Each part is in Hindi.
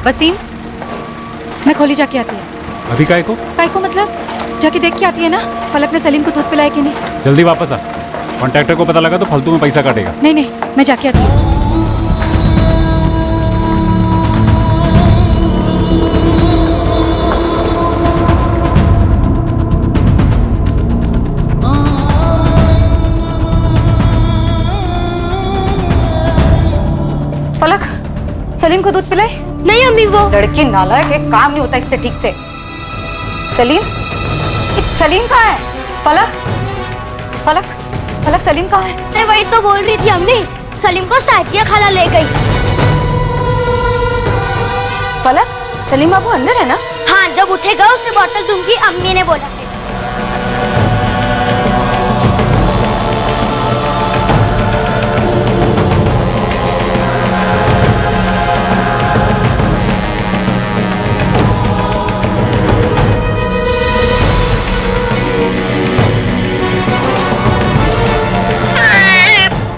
वसीम, मैं खोली जाके आती है। अभी काय को मतलब जाके देख के आती है ना, पलक ने सलीम को दूध पिलाया कि नहीं। जल्दी वापस आ, कॉन्ट्रैक्टर को पता लगा तो फालतू में पैसा काटेगा। नहीं नहीं, मैं जाके आती हूँ। पलक, सलीम को दूध पिलाए? नहीं अम्मी, वो लड़की नालायक है, काम नहीं होता इससे ठीक से। सलीम कहाँ है? पलक पलक पलक, सलीम कहाँ है? मैं वही तो बोल रही थी अम्मी, सलीम को साजिया खाला ले गई। पलक, सलीम बाबू अंदर है ना? हाँ, जब उठेगा उसे बोतल दूंगी, अम्मी ने बोला है।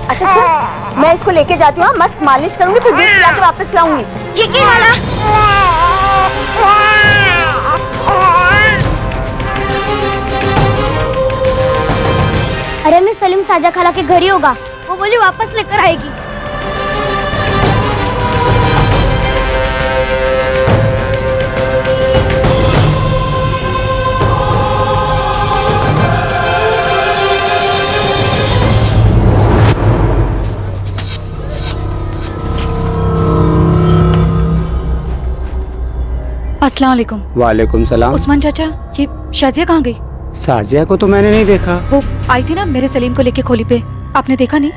अच्छा सुन, मैं इसको लेके जाती हूँ, मस्त मालिश करूंगी, फिर दूध पिला के वापस लाऊंगी। ठीक है खाला। अरे मैं सलीम साजा खाला के घर ही होगा, वो बोली वापस लेकर आएगी। अस्सलाम वालेकुम। वालेकुम सलाम। उस्मान चाचा, ये शाजिया कहाँ गई? साजिया को तो मैंने नहीं देखा। वो आई थी ना मेरे सलीम को लेके खोली पे, आपने देखा नहीं?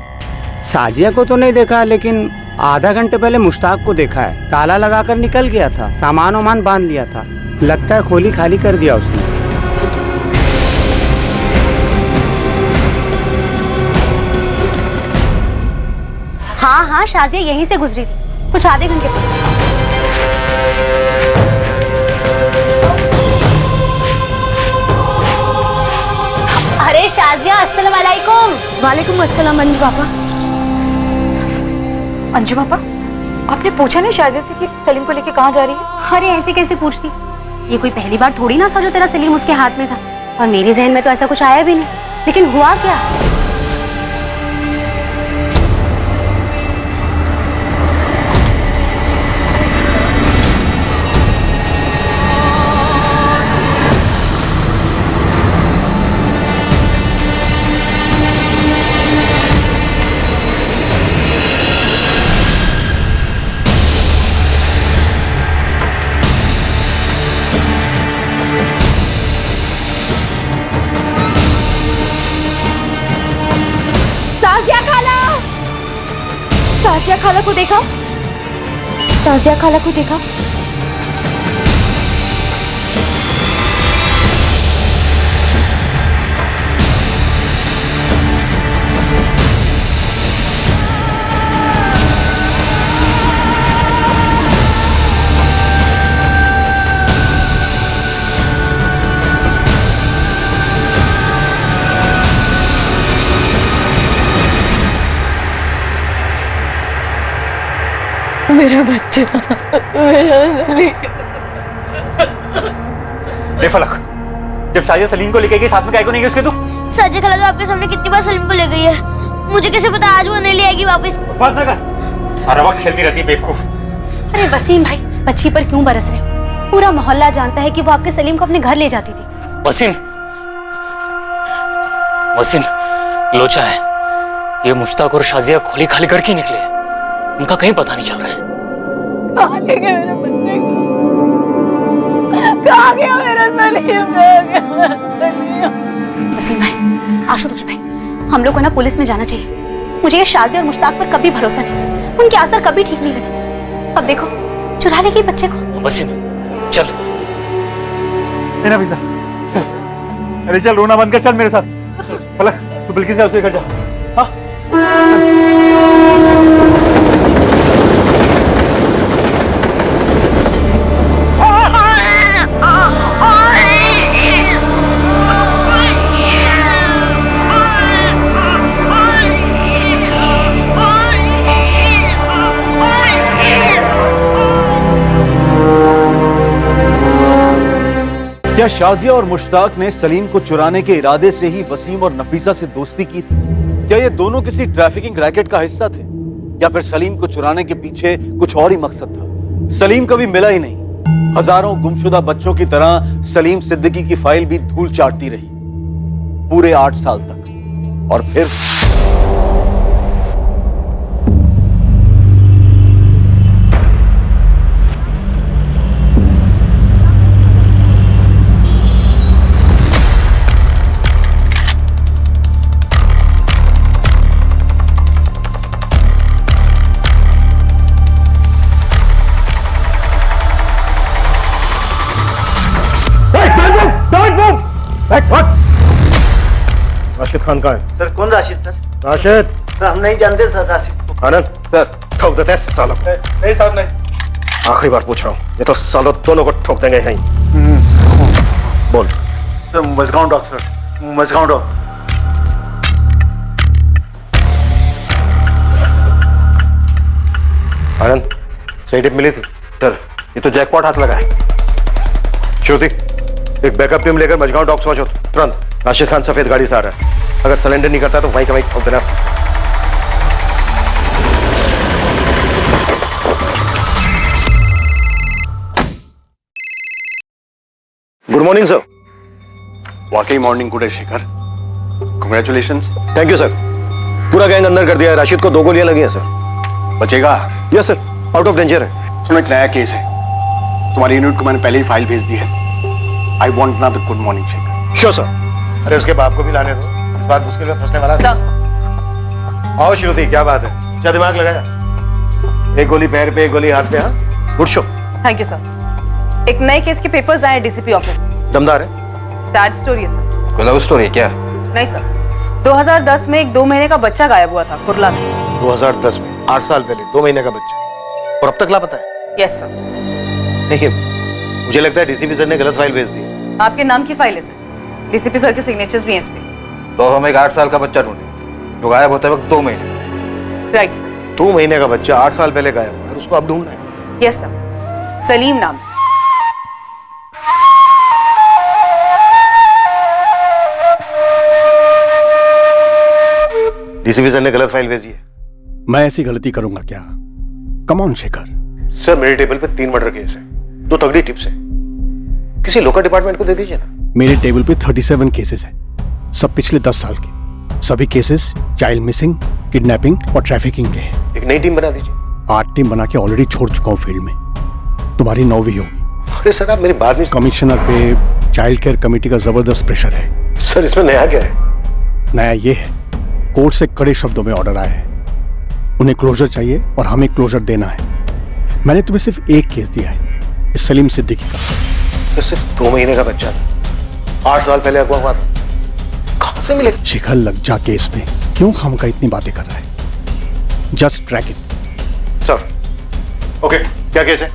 साजिया को तो नहीं देखा, लेकिन आधा घंटे पहले मुश्ताक को देखा है। ताला लगाकर निकल गया था, सामान वामान बांध लिया था। लगता है खोली खाली कर दिया उसने। हाँ हाँ, शाजिया यहीं से गुजरी थी कुछ आधे घंटे पहले। अरे शाजिया, अस्सलाम वालेकुम। वालेकुम अस्सलाम अंजू पापा। अंजू पापा, आपने पूछा नहीं शाजिया से कि सलीम को लेके कहाँ जा रही है? अरे ऐसे कैसे पूछती, ये कोई पहली बार थोड़ी ना था जो तेरा सलीम उसके हाथ में था, और मेरे जहन में तो ऐसा कुछ आया भी नहीं। लेकिन हुआ क्या? साजिया खाला को देखा? साजिया खाला को देखा? मेरा बच्चा, मेरा सलीम। फलक, जब शाजिया सलीम को लेके गई, साथ में काय को नहीं गई उसके? तू साजिया खाला तो आपके सामने कितनी बार सलीम को ले गई है, मुझे कैसे पता आज वो नहीं ले आएगी वापस? बस ना कर, सारा वक्त खेलती रहती है बेवकूफ। अरे वसीम भाई, बच्ची पर क्यों बरस रहे? पूरा मोहल्ला जानता है कि वो आपके सलीम को अपने घर ले जाती थी। वसीम, वसीम लोचा है, ये मुश्ताक और शाजिया खोली खाली करके निकले, उनका कहीं पता नहीं चल रहा है। कहाँ ले गए मेरे बच्चे को? कहाँ गया मेरा सलीम? वसीम भाई, आशुतोष भाई, हम लोग को ना पुलिस में जाना चाहिए। मुझे ये शाजिया और मुश्ताक पर कभी भरोसा नहीं, उनके असर कभी ठीक नहीं लगे। अब देखो, चुरा लेगी बच्चे को। वसीम चल। नफीसा, अरे चल, रोना बंद कर, चल मेरे साथ। फलक, तू बिल्किस से उसके घर जा। हाँ? शाजिया और मुश्ताक ने सलीम को चुराने के इरादे से ही वसीम और नफीसा से दोस्ती की थी? क्या ये दोनों किसी ट्रैफिकिंग रैकेट का हिस्सा थे, या फिर सलीम को चुराने के पीछे कुछ और ही मकसद था? सलीम कभी मिला ही नहीं। हजारों गुमशुदा बच्चों की तरह सलीम सिद्दीकी की फाइल भी धूल चाटती रही पूरे 8 साल तक। और फिर राशिद खान कहाँ है? सर कौन राशिद सर? राशिद सर हम नहीं जानते सर राशिद को। आनंद सर ठोक देते हैं सालों को। नहीं साहब नहीं। आखिरी बार पूछ रहा हूँ, ये तो सालों दोनों को ठोक देंगे कहीं। बोल। Sir Mazagon dock sir, Mazagon dock. Anand सही टिप मिली थी? सर ये तो जैकपॉट हाथ लगा है। श्रुति एक बैकअप टीम लेकर मजगांव डॉक्स पहुंचो तुरंत। राशिद खान सफेद गाड़ी से आ रहा है, अगर सरेंडर नहीं करता तो वहीं का वहीं ठोक देना। Good morning sir. वाकई मॉर्निंग गुड है Shekhar, congratulations. Thank you sir. पूरा गैंग अंदर कर दिया है, राशिद को 2 गोलियां लगी हैं सर। बचेगा? Yes sir, out of danger है। सुनो एक नया केस है, तुम्हारी यूनिट को मैंने पहले ही फाइल भेज दी है। I want another good morning Shekhar. Sure sir. अरे उसके बाप को भी लाने दो, इस बार मुश्किल में फंसने वाला है। आओ श्रुति, क्या बात है, अच्छा दिमाग लगाया। एक गोली पैर पे, एक गोली हाथ पे। हाँ good show. Thank you sir. एक नए केस के पेपर्स आए डीसीपी ऑफिस। दमदार है। सैड स्टोरी है सर। कोई लव स्टोरी क्या? नहीं सर, 2010 में एक 2 महीने का बच्चा गायब हुआ था कुर्ला से। 2010 में 8 साल पहले 2 महीने का बच्चा, और अब तक लापता है? Yes sir. नहीं, मुझे लगता है डीसीपी सर ने गलत फाइल भेज दी। आपके नाम की फाइल है सर, डीसीपी सर के सिग्नेचर्स भी हैं इस पे। तो हम एक 8 साल का बच्चा ढूंढे जो गायब होते वक्त 2 महीने। Right sir. 2 महीने का बच्चा 8 साल पहले गायब हुआ है, उसको अब ढूंढना है। यस सर, सलीम नाम। डीसीपी सर ने गलत फाइल भेजी है। मैं ऐसी गलती करूंगा क्या? Come on Shekhar. सर मेरे टेबल पे 3 मर्डर केस है, 2 तगड़ी टिप्स है, किसी लोकल डिपार्टमेंट को दे दीजिए ना। मेरे टेबल पे 37 केसेस हैं, सब पिछले 10 साल के। सभी केसेस चाइल्ड मिसिंग, किडनैपिंग और ट्रैफिकिंग के हैं। एक नई टीम बना दीजिए। 8 टीम बना के ऑलरेडी छोड़ चुका हूँ फील्ड में, तुम्हारी 9वीं होगी। अरे सर आप मेरी बात नहीं। कमिश्नर पे चाइल्ड केयर कमेटी का जबरदस्त प्रेशर है। सर इसमें नया क्या है? नया ये है, कोर्ट से कड़े शब्दों में ऑर्डर आया है, उन्हें क्लोजर चाहिए और हमें क्लोजर देना है। मैंने तुम्हें सिर्फ एक केस दिया है, इस सलीम सिद्दीकी का। सर सिर्फ 2 महीने का बच्चा था, 8 साल पहले अगवा हुआ था, कहां से मिले? शिखर लग जा केस में क्यों खामखा इतनी बातें कर रहा है? Just track it. Sir okay, क्या केस है?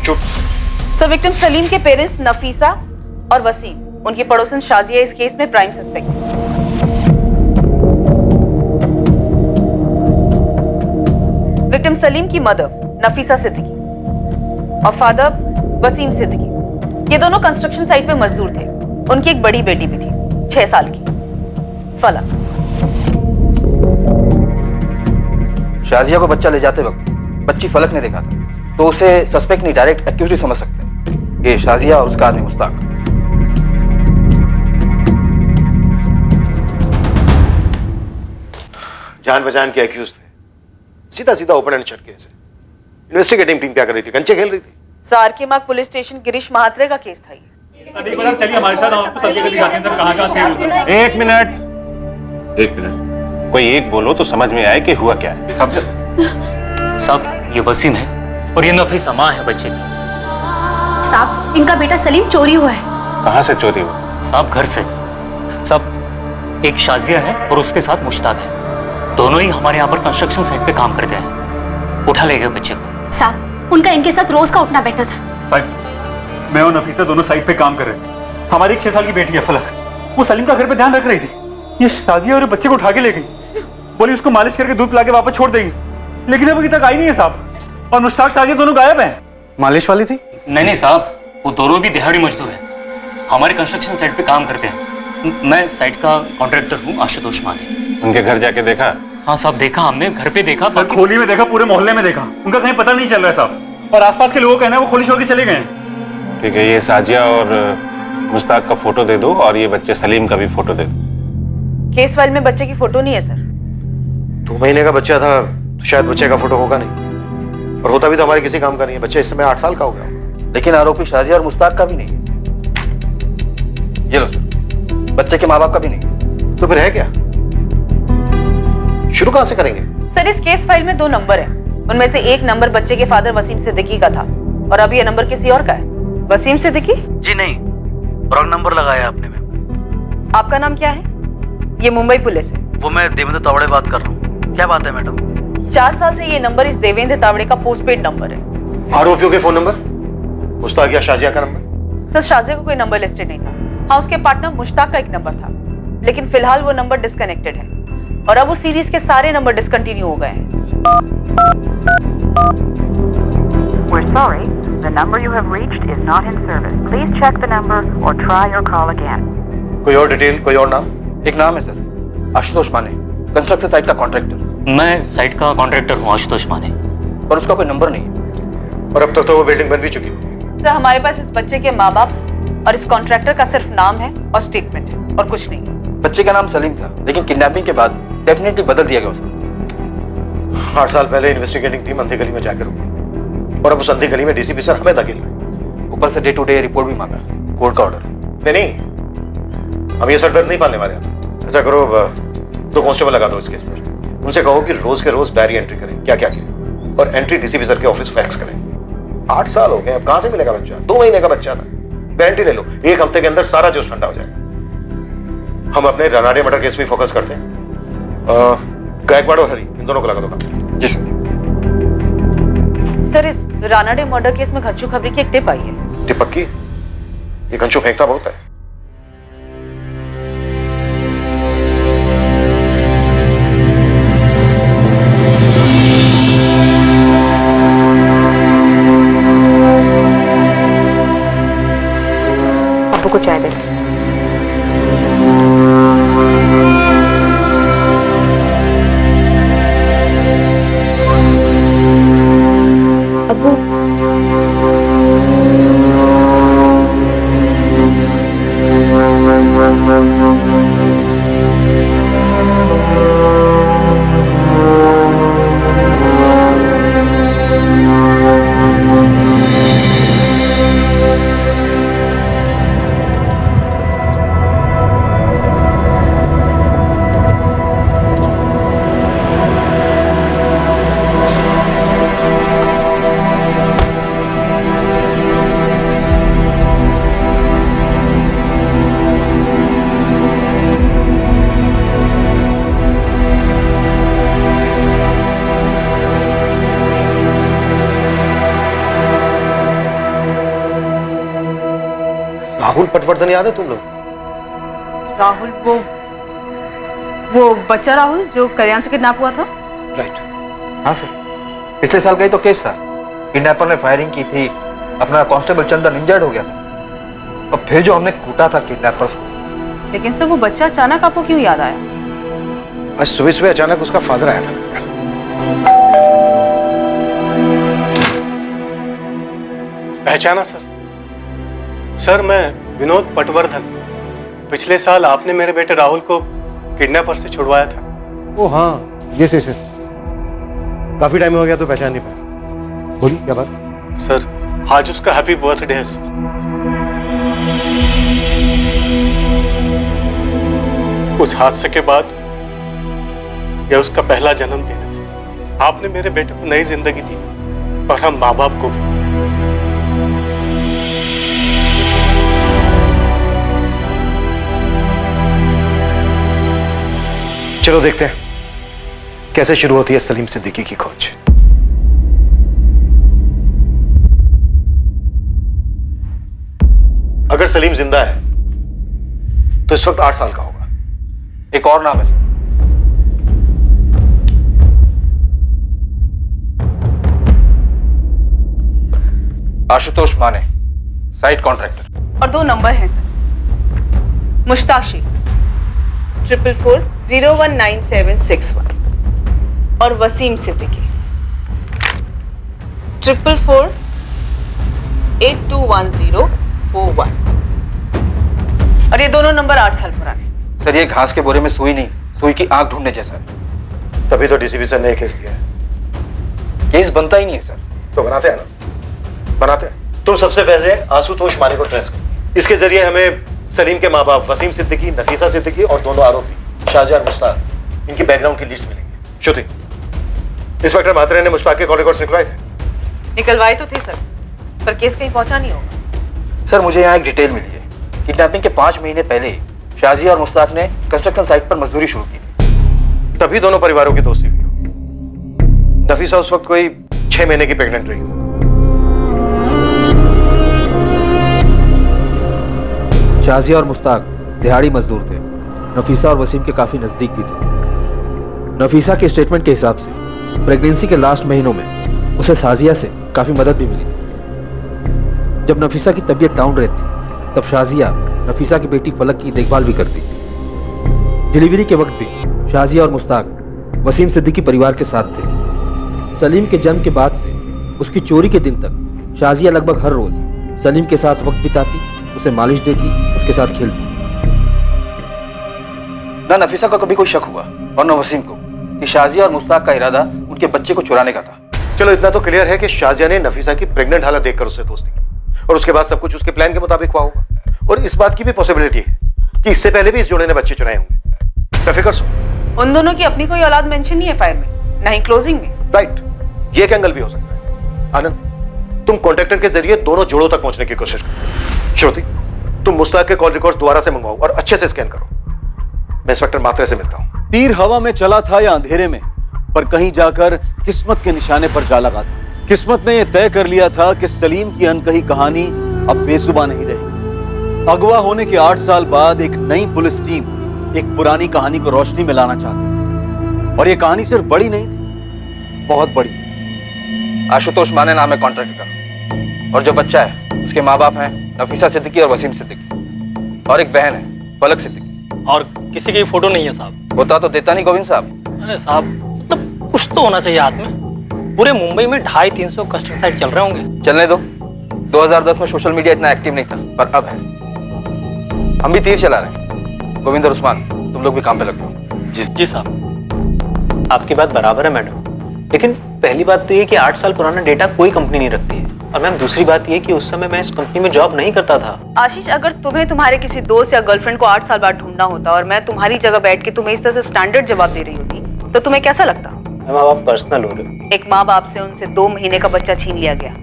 चुप। सर विक्टिम सलीम के पेरेंट्स नफीसा और वसीम, उनकी पड़ोसन शाजिया इस केस में प्राइम सस्पेक्ट। विक्टिम सलीम की मदर नफीसा सिद्दीकी और फादर वसीम सिद्दीकी, ये दोनों कंस्ट्रक्शन साइट पे मजदूर थे। उनकी एक बड़ी बेटी भी थी 6 साल की, फलक। शाजिया को बच्चा ले जाते वक्त बच्ची फलक ने देखा था, तो उसे सस्पेक्ट नहीं डायरेक्ट एक्यूज ही समझ सकते हैं। ये शाजिया और उसका आदमी मुश्ताक। जान पहचान के एक्यूज थे, सीधा सीधा ओपन एंड शट केस है। इन्वेस्टिगेटिंग टीम क्या कर रही थी? कंचे खेल रही थी। सार के मार्ग पुलिस स्टेशन गिरीश महात्रे का केस था ये। चलिए हमारे साथ, आपको सब जगह दिखाते हैं सर कहाँ-कहाँ थे। एक मिनट, कोई एक बोलो तो समझ में आए कि हुआ क्या है। साहब ये वसीम है और ये नफीसा माँ है बच्चे की। साहब इनका बेटा सलीम चोरी हुआ है। कहाँ से चोरी हुआ? साहब घर से। साहब एक शाजिया है और उसके साथ मुश्ताक है, दोनों ही हमारे यहाँ पर कंस्ट्रक्शन साइट पे काम करते हैं। उठा ले गए बच्चे को। साहब उनका इनके साथ रोज का उठना बैठना था। साहब मैं और नफीसा दोनों साइट पे काम कर रहे थे। हमारी एक 6 साल की बेटी है फलक, वो सलीम का घर पे ध्यान रख रही थी। ये शाजिया और बच्चे को उठा के ले गई, बोली उसको मालिश करके दूध पिला के वापस छोड़ देगी, लेकिन अब अभी तक आई नहीं है साहब। और मुश्ताक शाजिया दोनों गायब हैं। मालिश वाली थी? नहीं नहीं साहब, वो दोनों भी दिहाड़ी मजदूर हैं। हमारे कंस्ट्रक्शन साइट पे काम करते हैं। मैं साइट का कॉन्ट्रैक्टर हूँ, आशुतोष माने। उनके घर जाके देखा? हाँ साहब, देखा हमने, घर पे देखा। सर खोली में देखा, पूरे मोहल्ले में देखा, उनका कहीं पता नहीं चल रहा है साहब। और आसपास के लोगों का कहना है वो खोली छोड़ के चले गए हैं। ठीक है, ये साजिया और मुश्ताक का फोटो दे दो और ये बच्चे सलीम का भी फोटो दे दो। केस फाइल में बच्चे की फोटो नहीं है सर। 2 महीने का बच्चा था तो शायद बच्चे का फोटो होगा नहीं, और होता भी तो हमारे किसी काम का नहीं है। बच्चा इस समय 8 साल का हो गया। लेकिन आरोपी शाजिया और मुश्ताक का भी नहीं है। ये लो सर, बच्चे के माँ बाप का भी नहीं है। तो फिर है क्या? शुरू कहां से करेंगे? सर इस केस फाइल में 2 नंबर हैं। उनमें से एक नंबर बच्चे के फादर वसीम सिद्दीकी का था और अब ये नंबर किसी और का है। वसीम सिद्दीकी? जी नहीं, रॉन्ग नंबर लगाया आपने मैम। आपका नाम क्या है? ये मुंबई पुलिस है। वो मैं देवेंद्र तावड़े बात कर रहा हूँ। क्या बात है मैडम? 4 साल से ये नंबर इस देवेंद्र तावड़े का पोस्टपेड नंबर है। आरोपियों के फोन नंबर? मुश्ताक या शाजिया का नंबर? सर शाजिया को कोई नंबर लिस्टेड नहीं था। हाँ, उसके पार्टनर मुश्ताक का एक नंबर था, लेकिन फिलहाल वो नंबर डिस्कनेक्टेड है और अब उस सीरीज के सारे नंबर डिसकंटिन्यू हो गए हैं। We're sorry, the number you have reached is not in service. Please check the number or try your call again. कोई और डिटेल, कोई और नाम? एक नाम है सर, आशुतोष माने, कंस्ट्रक्शन साइट का कॉन्ट्रैक्टर। मैं साइट का कॉन्ट्रैक्टर हूँ, आशुतोष माने। पर उसका कोई नंबर नहीं है। और अब तक तो वो बिल्डिंग बन भी चुकी होगी। सर हमारे पास इस बच्चे के माँ बाप और इस कॉन्ट्रैक्टर का सिर्फ नाम है और स्टेटमेंट है और कुछ नहीं। बच्चे का नाम सलीम था, लेकिन किडनैपिंग के बाद डेफिनेटली बदल दिया गया उसे। 8 साल पहले इन्वेस्टिगेटिंग टीम अंधी गली में जाकर रुकी और अब उस अंधी गली में डीसीपी सर हमें धकेल रहे। ऊपर से डे टू डे रिपोर्ट भी मांगा, कोर्ट का ऑर्डर। नहीं, हम ये सरदर्द नहीं पालने वाले। ऐसा करो, 2 कांस्टेबल लगा दो इस केस पर। उनसे कहो कि रोज के रोज डायरी एंट्री करें, क्या क्या किया, और एंट्री डीसीपी सर के ऑफिस फैक्स करें। 8 साल हो गए, अब कहां से मिलेगा बच्चा? 2 महीने का बच्चा था। गारंटी ले लो 1 हफ्ते के अंदर सारा जोश ठंडा हो जाएगा। हम अपने रनाडे मर्डर केस पे फोकस करते हैं। गायकवाड़ और हरी, इन दोनों को लगा दो काम। जी सर। सर इस रानाडे मर्डर केस में घच्चू खबरी की एक टिप आई है। टिप पक्की? ये कंचू फेंकता बहुत है। आपको कुछ चाय देते। अब्बू, राहुल पटवर्धन याद है तुम लोग? राहुल, वो बच्चा राहुल जो कल्याण से किडनैप हुआ था? राइट। हाँ सर, पिछले साल का ही तो केस था। किडनैपर ने फायरिंग की थी, अपना कांस्टेबल चंदन इंजर्ड हो गया था और फिर जो हमने कूटा था किडनैपर्स को। लेकिन सर वो बच्चा अचानक आपको क्यों याद आया? आज सुबह सुबह अचानक उसका फादर आया था। पहचाना सर? सर मैं विनोद पटवर्धन। पिछले साल आपने मेरे बेटे राहुल को किडनैपर से छुड़वाया था। ओ हाँ, यस यस यस। काफी टाइम हो गया तो पहचान नहीं पाया। बोलिए क्या बात? सर आज उसका हैप्पी बर्थडे है सर। उस हादसे के बाद यह उसका पहला जन्मदिन है सर। आपने मेरे बेटे को नई जिंदगी दी और हम माँ बाप को भी। चलो देखते हैं कैसे शुरू होती है सलीम सिद्दीकी की खोज। अगर सलीम जिंदा है तो इस वक्त 8 साल का होगा। एक और नाम है सर, आशुतोष माने, साइट कॉन्ट्रैक्टर। और 2 नंबर हैं सर, मुश्ताक शेख 444019761 और वसीम सिद्दीकी 444821041 और ये दोनों नंबर 8 साल पुराने। सर ये घास के बोरे में सुई नहीं, सुई की आंख ढूंढने जैसा है। तभी तो डीसीपी सर ने केस दिया है। केस बनता ही नहीं है सर। तो बनाते हैं ना, बनाते हैं। तुम सबसे पहले आशुतोष माने को ट्रेस करो। इसके जरिए हमें सलीम के माँ बाप वसीम सिद्दीकी, नफीसा सिद्दीकी और दोनों आरोपी शाहजहां और मुश्ताक, इनकी बैकग्राउंड की लिस्ट मिलेगी। श्रुति, इंस्पेक्टर मात्रे ने मुश्ताक के कॉल रिकॉर्ड्स निकलवाए थे? निकलवाए तो थे सर, पर केस कहीं पहुंचा नहीं होगा। सर मुझे यहाँ एक डिटेल मिली है। किडनैपिंग के 5 महीने पहले शाहजिया और मुश्ताक ने कंस्ट्रक्शन साइट पर मजदूरी शुरू की थी। तभी दोनों परिवारों की दोस्ती हुई। नफीसा उस वक्त कोई 6 महीने की प्रेग्नेंट रही। शाहजिया और मुश्ताक दिहाड़ी मजदूर थे। नफीसा और वसीम के काफी नजदीक भी थे। नफीसा के स्टेटमेंट के हिसाब से प्रेगनेंसी के लास्ट महीनों में उसे शाहजिया से काफी मदद भी मिली थी। जब नफीसा की तबीयत डाउन रहती तब शाहजिया नफीसा की बेटी फलक की देखभाल भी करती। डिलीवरी के वक्त भी शाहजिया और मुश्ताक वसीम सिद्दीकी परिवार के साथ थे। सलीम के जन्म के बाद से उसकी चोरी के दिन तक शाहजिया लगभग हर रोज सलीम के साथ वक्त बिताती, उसे मालिश देती, उसके साथ खेलती। ना नफीसा को कभी कोई शक हुआ और न वसीम को कि शाहजिया और मुश्ताक का इरादा उनके बच्चे को चुराने का था। चलो इतना तो क्लियर है कि शाहजिया ने नफीसा की प्रेग्नेंट हालत देखकर उससे दोस्ती की और उसके बाद सब कुछ उसके प्लान के मुताबिक हुआ होगा। और इस बात की भी पॉसिबिलिटी है कि इससे पहले भी इस जोड़े ने बच्चे चुराए होंगे। बेफिक्र सो। उन दोनों की अपनी कोई औलाद मेंशन नहीं है फाइल में, ना ही क्लोजिंग में। राइट, ये एक एंगल भी हो सकता है। आनंद, तुम कॉन्ट्रैक्टर के जरिए दोनों जोड़ों तक पहुंचने की कोशिश करो। श्रुति, तुम मुश्ताक के कॉल रिकॉर्ड्स दोबारा से मंगवाओ और अच्छे से स्कैन करो। मैं इंस्पेक्टर मात्रे से मिलता हूं। तीर हवा में चला था या अंधेरे में, पर कहीं जाकर किस्मत के निशाने पर जा लगा था। किस्मत ने यह तय कर लिया था कि सलीम की अनकही कहानी अब बेजुबान नहीं रहेगी। अगवा होने के 8 साल बाद एक नई पुलिस टीम एक पुरानी कहानी को रोशनी में लाना चाहती। और यह कहानी सिर्फ बड़ी नहीं थी, बहुत बड़ी। आशुतोष माने नाम है कॉन्ट्रैक्टर का, और जो बच्चा है उसके माँ बाप हैं नफीसा सिद्दीकी और वसीम सिद्दीकी, और एक बहन है फलक सिद्दीकी। और किसी की फोटो नहीं है साहब। होता तो देता नहीं गोविंद साहब। अरे साहब, मतलब कुछ तो होना चाहिए हाथ में। पूरे मुंबई में 250-300 कंस्ट्रक्शन साइट चल रहे होंगे। चलने दो, 2010 में सोशल मीडिया इतना एक्टिव नहीं था, पर अब है। हम भी तीर चला रहे हैं। गोविंद और उस्मान, तुम लोग भी काम पे लग जाओ। जी साहब, आपकी बात बराबर है मैडम, लेकिन पहली बात तो ये कि 8 साल पुराना डेटा कोई कंपनी नहीं रखती है। और मैम दूसरी बात ये कि उस समय मैं इस कंपनी में जॉब नहीं करता था। आशीष, अगर तुम्हें तुम्हारे किसी दोस्त या गर्लफ्रेंड को 8 साल बाद ढूंढना होता और मैं तुम्हारी जगह बैठ के तुम्हें इस तरह से स्टैंडर्ड जवाब दे रही होती तो तुम्हें कैसा लगता? मैम आप पर्सनल हो रहे हो। एक माँ बाप से उनसे 2 महीने का बच्चा छीन लिया गया,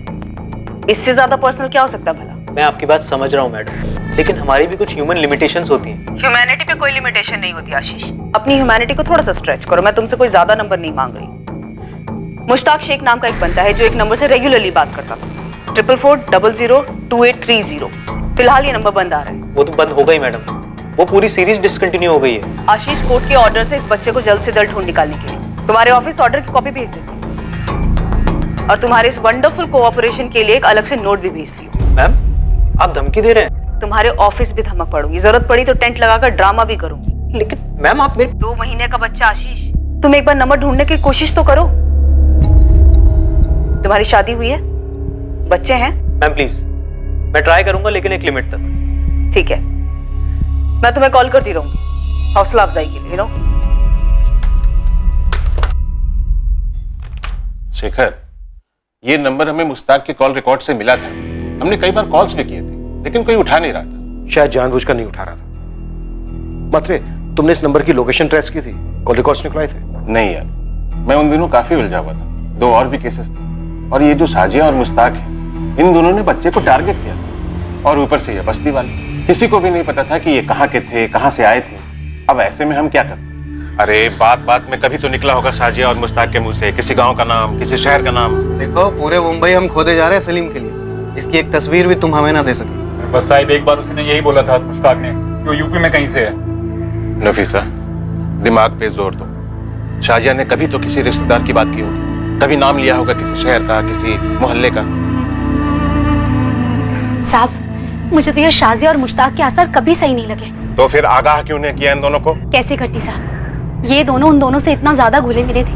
इससे ज्यादा पर्सनल क्या हो सकता भला? मैं आपकी बात समझ रहा हूँ मैडम, लेकिन हमारी भी कुछ ह्यूमन लिमिटेशंस होती हैं। ह्यूमैनिटी पे कोई लिमिटेशन नहीं होती आशीष। अपनी ह्यूमैनिटी को थोड़ा सा स्ट्रेच करो। मैं तुमसे कोई ज्यादा नंबर नहीं मांग रही। मुश्ताक शेख नाम का एक बंदा है जो एक नंबर से रेगुलरली बात करता था, 444002830। फिलहाल ये नंबर बंद आ रहा है। वो तो बंद हो गई मैडम, वो पूरी सीरीज डिसकंटिन्यू हो गई है। आशीष, कोर्ट के ऑर्डर से इस बच्चे को जल्द से जल्द ढूंढ निकालने के लिए तुम्हारे ऑफिस ऑर्डर की कॉपी भेज देती हूँ और तुम्हारे इस वंडरफुल कोऑपरेशन के लिए एक अलग से नोट भी भेजती हूँ। मैम आप धमकी दे रहे हैं? तुम्हारे ऑफिस भी धमक पड़ूंगी, जरूरत पड़ी तो टेंट लगाकर ड्रामा भी करूंगी। लेकिन मैम आप मेरे 2 महीने का बच्चा आशीष, तुम एक बार नंबर ढूंढने की कोशिश तो करो। तुम्हारी शादी हुई है, बच्चे हैं? मैम प्लीज, मैं ट्राई करूंगा लेकिन एक लिमिट तक। ठीक है, मैं तुम्हें कॉल करती रहूंगी हौसला अफजाई के लिए। शेखर, ये नंबर हमें मुश्ताक के कॉल रिकॉर्ड से मिला था। हमने कई बार कॉल्स भी किए थे, लेकिन कोई उठा नहीं रहा था। शायद जानबूझकर नहीं उठा रहा था। मात्रे, तुमने इस नंबर की लोकेशन ट्रेस की थी, कॉल रिकॉर्ड्स निकलवाए थे? नहीं यार, मैं उन दिनों काफी उलझा हुआ था। 2 और भी केसेस थे, और ये जो शाहजिया और मुश्ताक है, इन दोनों ने बच्चे को टारगेट किया था। और ऊपर से ये बस्ती वाले, किसी को भी नहीं पता था कि ये कहाँ के थे, कहाँ से आए थे। अब ऐसे में हम क्या करें? अरे बात बात में कभी तो निकला होगा शाहजिया और मुश्ताक के मुंह से किसी गांव का नाम, किसी शहर का नाम। देखो, पूरे मुंबई हम खोदे जा रहे हैं सलीम के लिए, जिसकी एक तस्वीर भी तुम हमें ना दे सके। बस साहिब, एक बार उसने यही बोला था मुश्ताक ने कि वो यूपी में कहीं से है। नफीसा, दिमाग पे जोर दो। शाहजिया ने कभी तो किसी रिश्तेदार की बात की होगी, कभी नाम लिया होगा किसी शहर का, किसी मोहल्ले का। साहब, मुझे तो ये शाहजिया और मुश्ताक के आसार कभी सही नहीं लगे। तो फिर आगाह क्यों नहीं किया इन दोनों को? कैसे करती साहब, ये दोनों उन दोनों से इतना ज्यादा घुले मिले थे,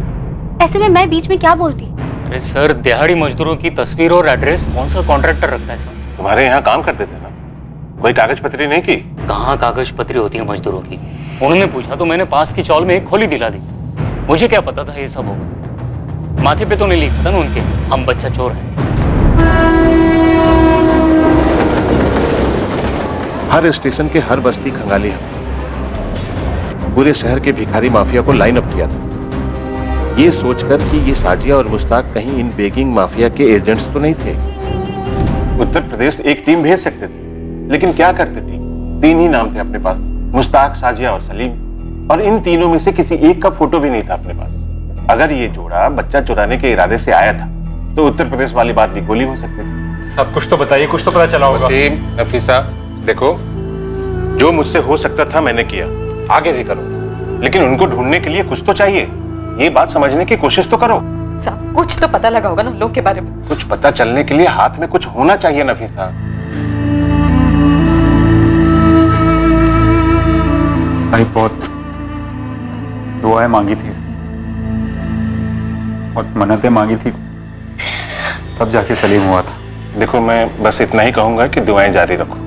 ऐसे में मैं बीच में क्या बोलती। अरे सर, दिहाड़ी मजदूरों की तस्वीर और एड्रेस कौन सा कॉन्ट्रैक्टर रखता है सर? तुम्हारे यहाँ काम करते थे ना, कोई कागज पत्री नहीं की? कहाँ कागज पत्री होती है मजदूरों की? उन्होंने पूछा तो मैंने पास की चौल में एक खोली दिला दी। मुझे क्या पता था ये सब होगा। माथे पे तो नहीं लिखा था ना उनके, हम बच्चा चोर हैं। हर स्टेशन के हर बस्ती खंगाली है। पूरे शहर के भिखारी माफिया को लाइन अप किया था, ये सोचकर कि ये साजिया और मुश्ताक कहीं इन बेगिंग माफिया के एजेंट्स तो नहीं थे। उत्तर प्रदेश एक टीम भेज सकते थे, लेकिन क्या करते टीम? 3 ही नाम थे अपने पास, मुश्ताक, साजिया और सलीम, और इन तीनों में से किसी एक का फोटो भी नहीं था अपने पास। अगर ये जोड़ा बच्चा चुराने के इरादे से आया था तो उत्तर प्रदेश वाली बात भी गोली हो सकती थी। सब कुछ तो बताइए, कुछ तो पता चला होगा। वसीम, नफीसा, देखो जो मुझसे हो सकता था मैंने किया, आगे भी करूंगा, लेकिन उनको ढूंढने के लिए कुछ तो चाहिए। ये बात समझने की कोशिश तो करो। साहब, कुछ तो पता लगा होगा ना लोग के बारे में। कुछ पता चलने के लिए हाथ में कुछ होना चाहिए नफीसा। भाई बहुत दुआएं मांगी थी और मन्नतें मांगी थी, तब जाके सलीम हुआ था। देखो, मैं बस इतना ही कहूंगा कि दुआएं जारी रखो,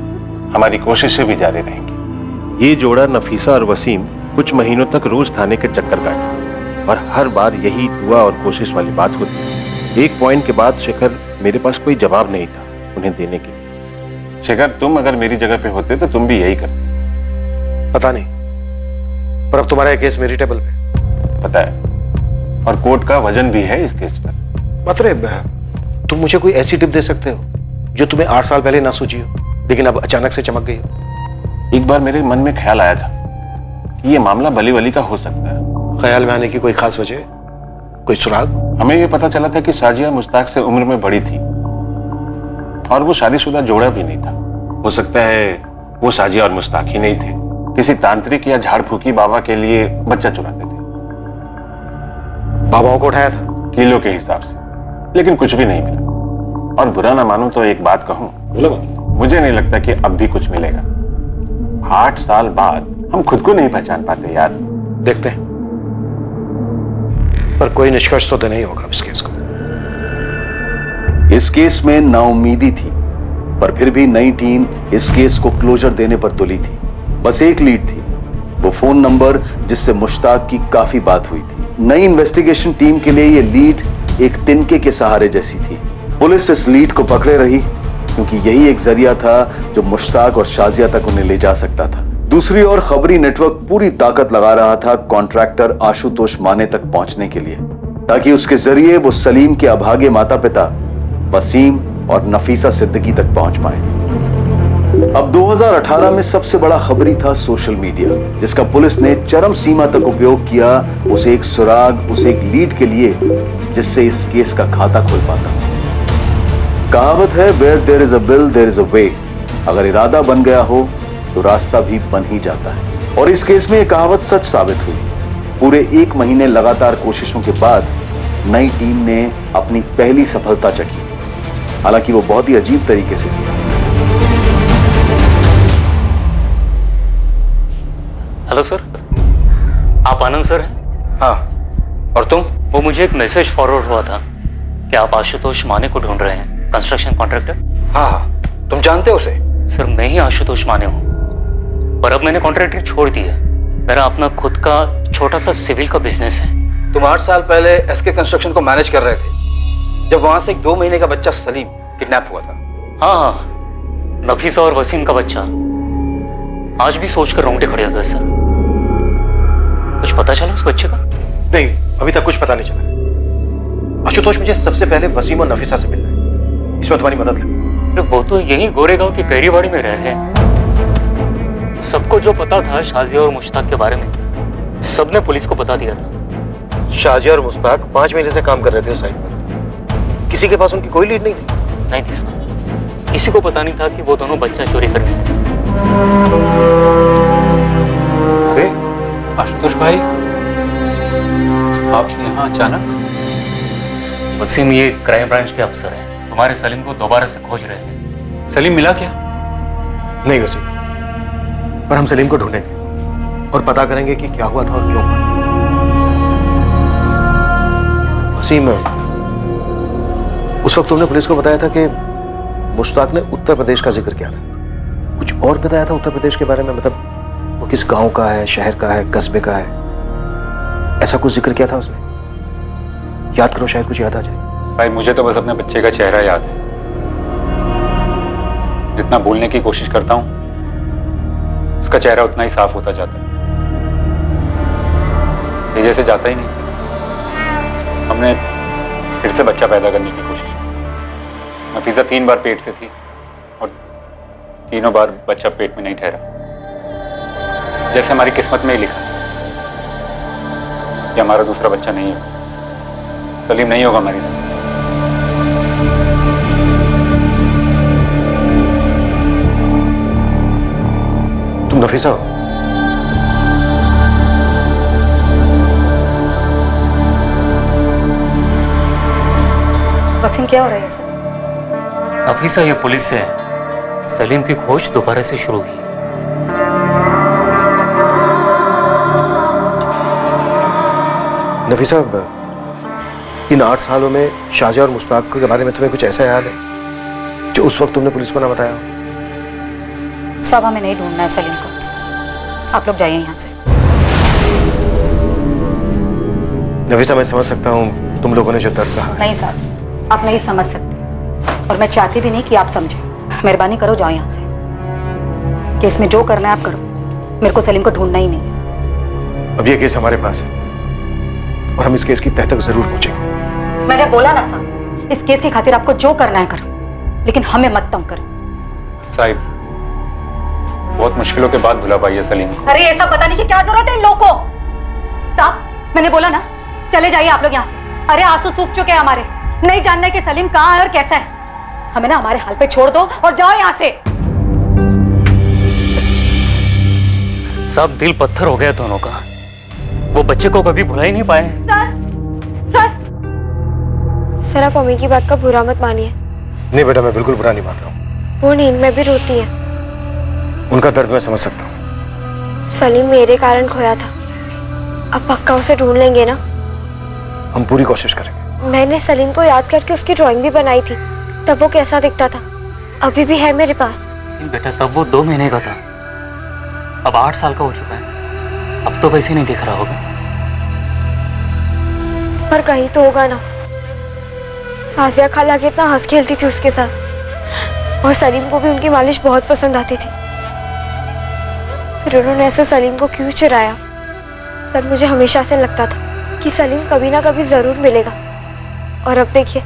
हमारी कोशिशें भी जारी रहेंगी। ये जोड़ा नफीसा और वसीम कुछ महीनों तक रोज थाने के चक्कर काटे और हर बार यही दुआ और कोशिश वाली बात होती। एक पॉइंट के बाद शेखर, मेरे पास कोई जवाब नहीं था उन्हें देने के लिए। शेखर, तुम अगर मेरी जगह पे होते तो तुम भी यही करते। पता नहीं, पर अब तुम्हारा केस मेरी टेबल पे। पता है, और कोर्ट का वजन भी है इस केस पर। मतलब तुम मुझे कोई ऐसी टिप दे सकते हो जो तुम्हें 8 साल पहले ना सूझी हो, लेकिन अब अचानक से चमक गई हो? एक बार मेरे मन में ख्याल आया था कि ये मामला बली वली का हो सकता है। ख्याल में आने की कोई खास वजह, कोई सुराग? हमें ये पता चला था कि साजिया मुश्ताक से उम्र में बड़ी थी और वो शादीशुदा जोड़ा भी नहीं था। हो सकता है वो साजिया और मुश्ताक ही नहीं थे, किसी तांत्रिक या झाड़ फूकी बाबा के लिए बच्चा चुराते थे। बाबाओं को उठाया था किलो के हिसाब से, लेकिन कुछ भी नहीं मिला। और बुरा ना मानो तो एक बात कहूं, मुझे नहीं लगता कि अब भी कुछ मिलेगा। 8 साल बाद हम खुद को नहीं पहचान पाते यार। देखते हैं, पर कोई निष्कर्ष तो नहीं होगा इस केस को। इस केस में नाउम्मीदी थी, पर फिर भी नई टीम इस केस को क्लोजर देने पर तुली थी। बस एक लीड थी, वो फोन नंबर जिससे मुश्ताक की काफी बात हुई थी। नई इन्वेस्टिगेशन टीम के लिए ये लीड एक तिनके के सहारे जैसी थी। पुलिस इस लीड को पकड़े रही क्योंकि यही एक जरिया था जो मुश्ताक और शाजिया तक उन्हें ले जा सकता था। दूसरी ओर खबरी नेटवर्क पूरी ताकत लगा रहा था कॉन्ट्रैक्टर आशुतोष माने तक पहुंचने के लिए, ताकि उसके जरिए वो सलीम के अभागे माता पिता वसीम और नफीसा सिद्दीकी तक पहुंच पाए। अब 2018 में सबसे बड़ा खबरी था सोशल मीडिया, जिसका पुलिस ने चरम सीमा तक उपयोग किया उसे एक सुराग, उसे एक लीड के लिए जिससे इस केस का खाता खुल पाता। कहावत है, where there is a will there is a way. अगर इरादा बन गया हो तो रास्ता भी बन ही जाता है, और इस केस में यह कहावत सच साबित हुई। पूरे 1 महीने लगातार कोशिशों के बाद नई टीम ने अपनी पहली सफलता चखी, हालांकि वो बहुत ही अजीब तरीके से किया। हेलो सर, आप आनंद सर हैं? हाँ, और तुम? वो मुझे एक मैसेज फॉरवर्ड हुआ था कि आप आशुतोष माने को ढूंढ रहे हैं, कंस्ट्रक्शन कॉन्ट्रैक्टर। हाँ, तुम जानते हो उसे? सर, मैं ही आशुतोष माने हूँ, पर अब मैंने कॉन्ट्रैक्टर छोड़ दिया। मेरा अपना खुद का छोटा सा सिविल का बिजनेस है। तुम 8 साल पहले एसके कंस्ट्रक्शन को मैनेज कर रहे थे, जब वहां से एक 2 महीने का बच्चा सलीम किडनैप हुआ था। हाँ, नफीसा और वसीम का बच्चा। आज भी सोचकर रोंगटे खड़े होते हैं सर। कुछ पता चला उस बच्चे का? नहीं, अभी तक कुछ पता नहीं चला। आशुतोष, मुझे सबसे पहले वसीम और नफीसा से मिलना है, इसमें तुम्हारी मदद लगे। वो तो यही गोरेगांव की कैरीबाड़ी में रह रहे हैं। सबको जो पता था शाजिया और मुश्ताक के बारे में, सबने पुलिस को बता दिया था। शाजिया और मुश्ताक 5 महीने से काम कर रहे थे उस साइट पर। किसी के पास उनकी कोई लीड नहीं थी? नहीं थी सर, किसी को पता नहीं था कि वो दोनों बच्चा चोरी कर रहे थे। आशुतोष भाई, आप यहाँ अचानक? वसीम ये क्राइम ब्रांच के अफसर हैं, तुम्हारे सलीम को दोबारा से खोज रहे हैं। सलीम मिला क्या? नहीं वसीम, पर हम सलीम को ढूंढेंगे और पता करेंगे कि क्या हुआ था और क्यों हुआ। वसीम, उस वक्त तुमने पुलिस को बताया था कि मुश्ताक ने उत्तर प्रदेश का जिक्र किया था। कुछ और बताया था उत्तर प्रदेश के बारे में? मतलब वो किस गांव का है, शहर का है, कस्बे का है, ऐसा कुछ जिक्र किया था उसने? याद करो, शायद कुछ याद आ जाए। भाई मुझे तो बस अपने बच्चे का चेहरा याद है। जितना भूलने की कोशिश करता हूँ उसका चेहरा उतना ही साफ होता जाता है। ये जैसे जाता ही नहीं। हमने फिर से बच्चा पैदा करने की कोशिश की। नफीसा 3 बार पेट से थी और तीनों बार बच्चा पेट में नहीं ठहरा। जैसे हमारी किस्मत में ही लिखा कि हमारा दूसरा बच्चा नहीं है। सलीम नहीं होगा हमारी जिंदगी। तुम नफीसा हो? वसीम, क्या हो रहा है सर? नफीसा, ये पुलिस से है। सलीम की खोज दोबारा से शुरू हुई। नफीसा, इन 8 सालों में शाहजहां और मुश्ताक के बारे में तुम्हें कुछ ऐसा याद है जो उस वक्त तुमने पुलिस को ना बताया हो? सब हमें नहीं ढूंढना है सलीम को। आप लोग जाइए यहाँ से। नफीसा, मैं समझ सकता हूँ तुम लोगों ने जो दर्द सहा है। नहीं साहब, आप नहीं समझ सकते और मैं चाहती भी नहीं कि आप समझें। मेहरबानी करो, जाओ यहाँ से। केस में जो करना है आप करो। मेरे को सलीम को ढूंढना ही नहीं है। अब ये केस हमारे पास है और हम इस केस की तह तक जरूर पहुंचेंगे। मैंने बोला ना साहब, इस केस की खातिर आपको जो करना है करो, लेकिन हमें मत तंग करो। साहिब, बहुत मुश्किलों के बाद बुला पाई है सलीम को। अरे ऐसा पता नहीं कि क्या जरूरत है इन लोगों को। साहब, मैंने बोला ना, चले जाइए आप लोग यहाँ से। अरे आंसू सूख चुके हैं हमारे। नहीं जानना है कि सलीम कहाँ है और कैसा है। हमें ना हमारे हाल पे छोड़ दो और जाओ यहाँ से। सब दिल पत्थर हो गया दोनों का। वो बच्चे को कभी भुला ही नहीं पाए। सर आप अम्मी की बात का बुरा मत मानिए। नहीं बेटा, मैं बिल्कुल बुरा नहीं मान रहा हूँ। वो नींद में भी रोती है। उनका दर्द मैं समझ सकता हूँ। सलीम मेरे कारण खोया था। अब पक्का उसे ढूंढ लेंगे ना? हम पूरी कोशिश करेंगे। मैंने सलीम को याद करके उसकी ड्राइंग भी बनाई थी। तब वो कैसा दिखता था, अभी भी है मेरे पास। बेटा, तब वो 2 महीने का था। अब 8 साल का हो चुका है। अब तो वैसे नहीं दिख रहा होगा। पर कहीं तो होगा ना। साजिया खाला कितना हंस खेलती थी उसके साथ, और सलीम को भी उनकी मालिश बहुत पसंद आती थी। फिर उन्होंने ऐसे सलीम को क्यों चुराया? सर, मुझे हमेशा से लगता था कि सलीम कभी ना कभी जरूर मिलेगा। और अब देखिए,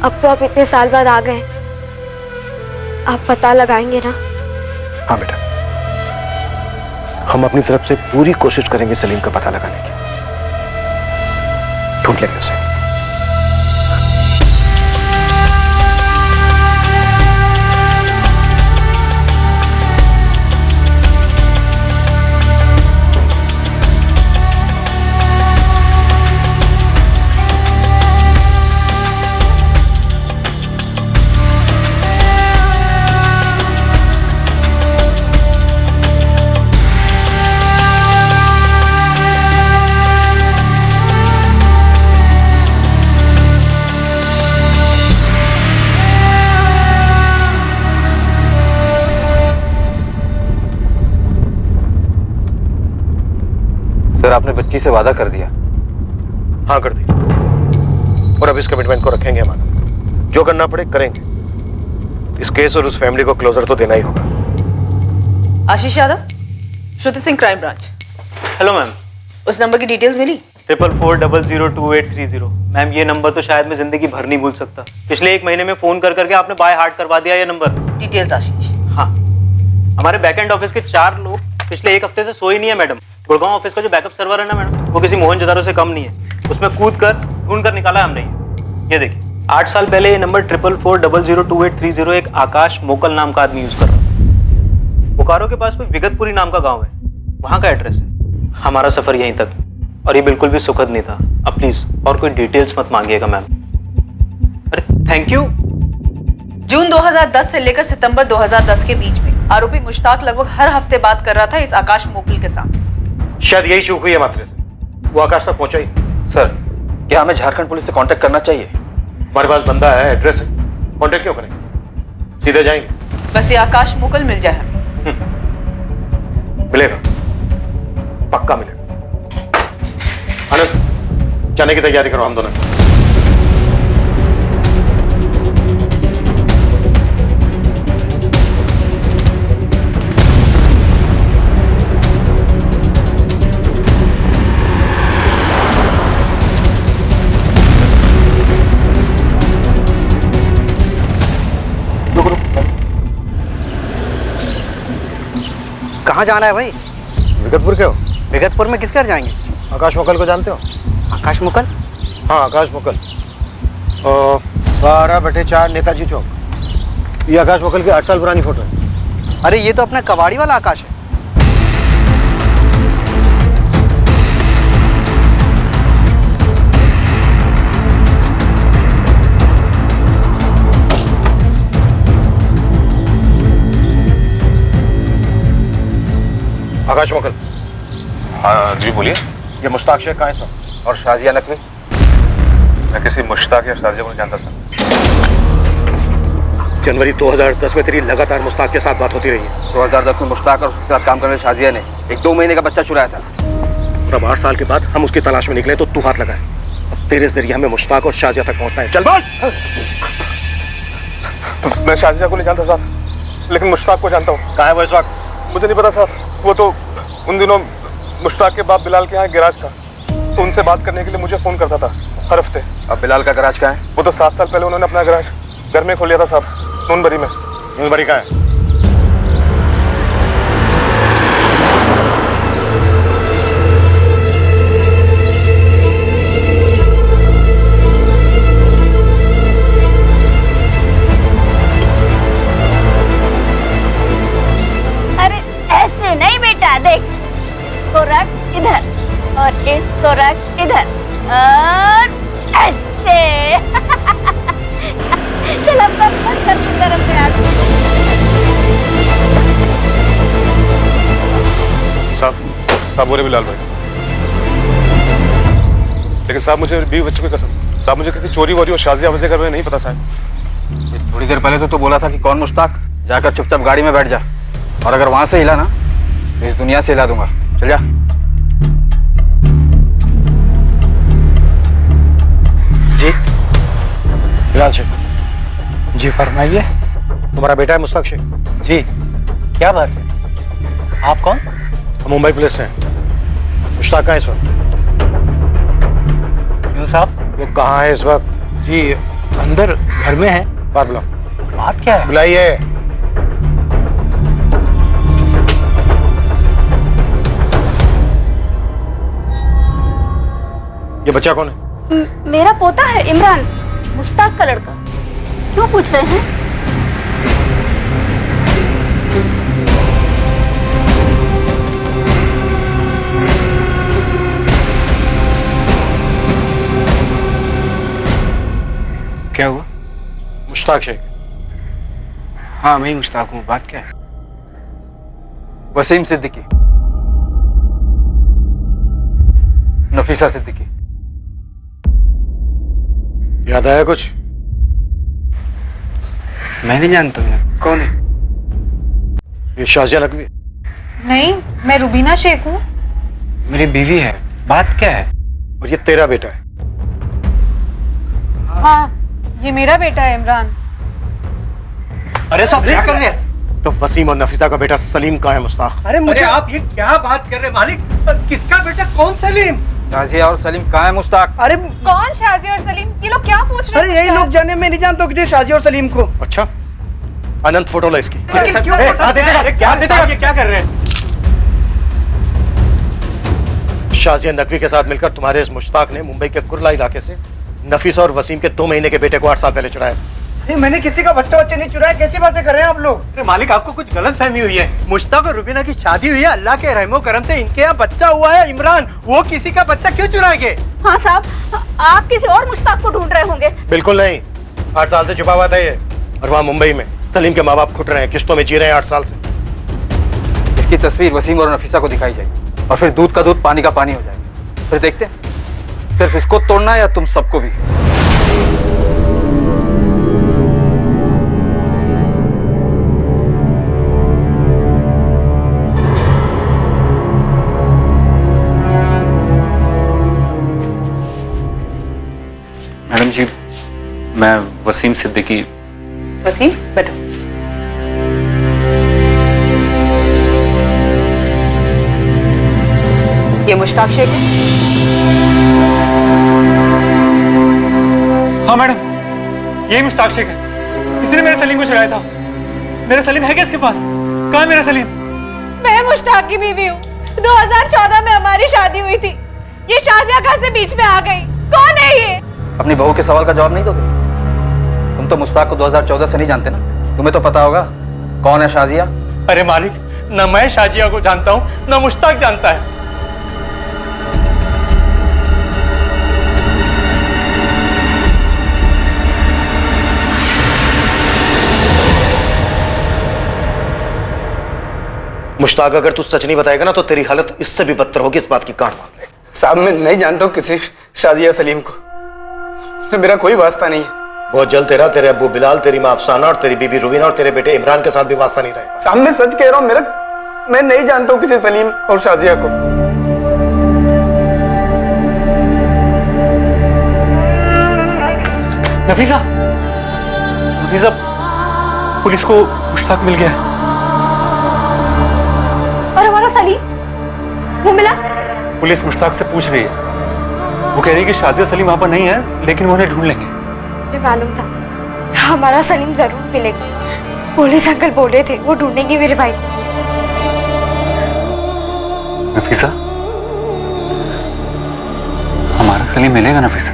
अब तो आप इतने साल बाद आ गए। आप पता लगाएंगे ना? हाँ बेटा, हम अपनी तरफ से पूरी कोशिश करेंगे सलीम का पता लगाने की। ढूंढ लेंगे उसे। सर, आपने बच्ची से वादा कर दिया? हाँ, कर दिया। और अब इस कमिटमेंट को रखेंगे हमारा। जो करना पड़े करेंगे। इस केस और उस फैमिली को क्लोजर तो देना ही होगा। Ashish Yadav, Shruti Singh, crime branch. Hello ma'am. उस नंबर की डिटेल्स मिली? 4440022830। मैम, ये नंबर तो शायद मैं जिंदगी भर नहीं भूल सकता। पिछले 1 महीने में फोन कर करके आपने बाय हार्ट करवा दिया ये नंबर। डिटेल्स आशीष? हाँ, हमारे बैकएंड ऑफिस के 4 लोग पिछले 1 हफ्ते से सोए नहीं है मैडम। गुड़गांव ऑफिस का जो बैकअप सर्वर है ना मैडम, वो किसी मोहनजोदारो से कम नहीं है। उसमें कूद कर ढूंढ कर निकाला हमने। ये देखिए, 8 साल पहले ये नंबर 4440022830 एक आकाश मोकल नाम का आदमी यूज कर रहा है। बोकारो के पास कोई विगतपुरी नाम का गांव है, वहां का एड्रेस है। हमारा सफर यहीं तक, और ये बिल्कुल भी सुखद नहीं था। अब प्लीज और कोई डिटेल्स मत मांगिएगा मैम। अरे थैंक यू। जून 2010 से लेकर सितंबर 2010 के बीच में आरोपी मुश्ताक लगभग हर हफ्ते बात कर रहा था इस आकाश मोकल के साथ। शायद यही चूक हुई है मात्रे से, वो आकाश तक पहुंचा ही। सर, क्या हमें झारखंड पुलिस से कांटेक्ट करना चाहिए? हमारे पास बंदा है, एड्रेस है, कांटेक्ट क्यों करें, सीधे जाएंगे। बस ये आकाश मोकल मिल जाए हमें। मिलेगा, पक्का मिलेगा। आनंद, जाने की तैयारी करो हम दोनों। कहाँ जाना है भाई? विगतपुर के हो? विगतपुर में किसके घर जाएंगे? आकाश मुकल को जानते हो? आकाश मुकल? हाँ, आकाश मुकल। 12/4 नेताजी चौक। ये आकाश मुकल की 8 साल पुरानी फोटो है। अरे ये तो अपना कबाड़ी वाला आकाश है। आकाश मुकल। हाँ जी बोलिए। ये मुश्ताक शेख कहाँ है सर? और शाजिया नकवी? मैं किसी मुश्ताक या शाजिया को नहीं जानता सर। जनवरी 2010 में तेरी लगातार मुश्ताक के साथ बात होती रही है। 2010 में मुश्ताक और उसके साथ काम करने वाली शाजिया ने एक 2 महीने का बच्चा चुराया था। और अब 8 साल के बाद हम उसकी तलाश में निकले तो तू हाथ लगाए। अब तेरे जरिए हमें मुश्ताक और शाजिया तक पहुंचना है। चल बोल। मैं शाजिया को नहीं जानता साहब, लेकिन मुश्ताक को जानता हूँ। कहाँ है वो इस वक्त? मुझे नहीं पता साहब, वो तो उन दिनों मुश्ताक के बाप बिलाल के यहाँ गैराज था, तो उनसे बात करने के लिए मुझे फोन करता था हर हफ्ते। अब बिलाल का गैराज कहाँ है? वो तो 7 साल पहले उन्होंने अपना गैराज घर में खोल लिया था साहब, नूनबरी में। नूनबरी कहाँ है? अरे ऐसे नहीं बेटा, देख इसको रख इधर और इसको रख इधर और ऐसे। चल अब बस कर तरफ से आ। साहब बोले बिलाल भाई, लेकिन साहब मुझे बीवी बच्चों की कसम, साहब मुझे किसी चोरी वोरी और शाजिया वजह कर नहीं पता साहब। थोड़ी देर पहले तो बोला था कि कौन मुश्ताक, जाकर चुपचाप गाड़ी में बैठ जा, और अगर वहां से हिला ना तो इस दुनिया से हिला दूंगा। चल जा। जी बिलाल शेख। जी फरमाइए। तुम्हारा बेटा है मुश्ताक शेख? जी, क्या बात है? आप कौन? हम मुंबई पुलिस से हैं। मुश्ताक कहाँ है इस वक्त? क्यों साहब? वो कहाँ है इस वक्त? जी अंदर घर में है। बात बुलाओ। बात क्या है? बुलाइए। ये बच्चा कौन है? मेरा पोता है इमरान, मुश्ताक का लड़का। क्यों पूछ रहे हैं? क्या हुआ? मुश्ताक शेख। हाँ मैं ही मुश्ताक हूँ। बात क्या है? वसीम सिद्दीकी, नफीसा सिद्दीकी। याद आया कुछ? मैं नहीं जानता हूँ। कौन है? ये शाजिया नकवी। नहीं, मैं रुबीना शेख हूँ। मेरी बीवी है। बात क्या है? और ये तेरा बेटा है? हाँ, ये मेरा बेटा है इमरान। अरे सब क्या कर रहे हैं? तो वसीम और नफीसा का बेटा सलीम कहाँ है मुश्ताक? अरे मुझे आप ये क्या बात कर रहे हैं मालिक? किसका बेटा? कौन सलीम? शाजिया और सलीम कहाँ है मुश्ताक? अरे कौन शाजिया और सलीम? ये लोग क्या पूछ रहे हैं? अरे यही लोग जाने, मैं नहीं जानता हूँ शाजिया और सलीम को। अच्छा, अनंत फोटो ला इसकी। क्या कर रहे हैं? शाजिया नकवी के साथ मिलकर तुम्हारे इस मुश्ताक ने मुंबई के कुर्ला इलाके से नफीसा और वसीम के 2 महीने के बेटे को 8 साल पहले चुराया। मैंने किसी का बच्चा नहीं चुराया। कैसी बातें कर रहे हैं आप लोग? अरे मालिक, आपको कुछ गलत फहमी हुई है। मुश्ताक और रुबीना की शादी हुई है, अल्लाह के रहमो करम से इनके यहाँ बच्चा हुआ है इमरान। वो किसी का बच्चा क्यों चुराएंगे? हाँ साहब, आप किसी और मुश्ताक को ढूंढ रहे होंगे। बिल्कुल नहीं, 8 साल से छुपा हुआ था ये। और वहाँ मुंबई में सलीम के माँ बाप घुट रहे हैं, किश्तों में जी रहे हैं 8 साल से। इसकी तस्वीर वसीम और नफीसा को दिखाई जाएगी और फिर दूध का दूध पानी का पानी हो जाएगा। फिर देखते हैं सिर्फ इसको तोड़ना है या तुम सबको भी। मैडम जी, मैं वसीम सिद्दीकी। वसीम बैठो। ये मुश्ताक शेख है? हाँ मैडम, यही मुश्ताक शेख है। किसी ने मेरे सलीम को चुराया था। मेरा सलीम है क्या इसके पास? कहाँ है मेरा सलीम? मैं मुश्ताक की बीवी हूँ। 2014 में हमारी शादी हुई थी। ये शाजिया कहाँ से बीच में आ गई? कौन है ये? अपनी बहू के सवाल का जवाब नहीं दोगे? तुम तो मुश्ताक को 2014 से नहीं जानते ना, तुम्हें तो पता होगा कौन है शाजिया। अरे मालिक, न मैं शाजिया को जानता हूँ न मुश्ताक जानता है। मुश्ताक, अगर तू सच नहीं बताएगा ना तो तेरी हालत इससे भी बदतर होगी, इस बात की गांठ बांध ले। साहब मैं नहीं जानता हूँ किसी शाजिया सलीम को, तो मेरा कोई वास्ता नहीं है। बहुत जल्द तेरा, तेरे अब्बू बिलाल, तेरी माँ अफसाना और तेरी बीबी रुबीना और तेरे बेटे इमरान के साथ भी वास्ता नहीं रहेगा। साहब मैं सच कह रहा हूँ, मैं नहीं जानता हूँ किसी सलीम और शाजिया को। नफीसा, नफीसा, पुलिस को मुश्ताक मिल गया है। और हमारा सलीम, वो मिला? पुलिस मुश्ताक से पूछ रही है। वो कह रही है कि शाजिया सलीम वहां पर नहीं है, लेकिन वो उन्हें ढूंढ लेंगे। मुझे मालूम था हमारा सलीम जरूर मिलेगा। पुलिस अंकल बोले थे वो ढूंढेंगे मेरे भाई को। नफीसा, हमारा सलीम मिलेगा नफीसा,